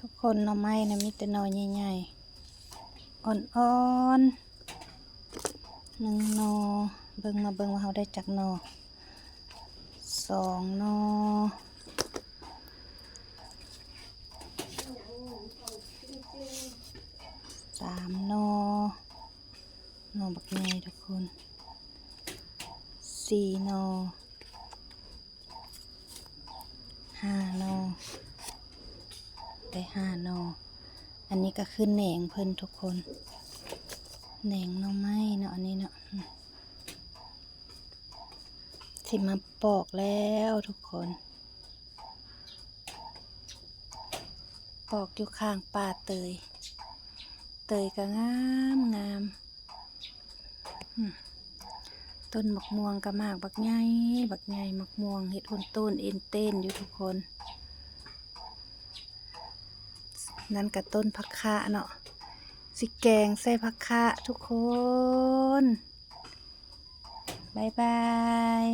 ทุกคนหน่อไม้นะมีแต่หน่อใหญ่ๆอ่อนๆ1 หน่อเบิ่งว่าเราได้จักหน่อ2 หน่อ3 หน่อบักใหญ่ทุกคน4 หน่อ5 หน่อได้5 หน่ออันนี้ก็คือแหนงเพิ่นทุกคนแหนงหน่อไม้เนาะอันนี้เนาะที่มาปอกแล้วทุกคนปอกอยู่ข้างป่าเตยก็งามต้นมะม่วงก็มากบักใหญ่มะม่วงเห็ดต้นเอ็นเต้นอยู่ทุกคนนั่นก็ต้นผักคะเนาะสิแกงใส่ผักคะทุกคนบ๊ายบาย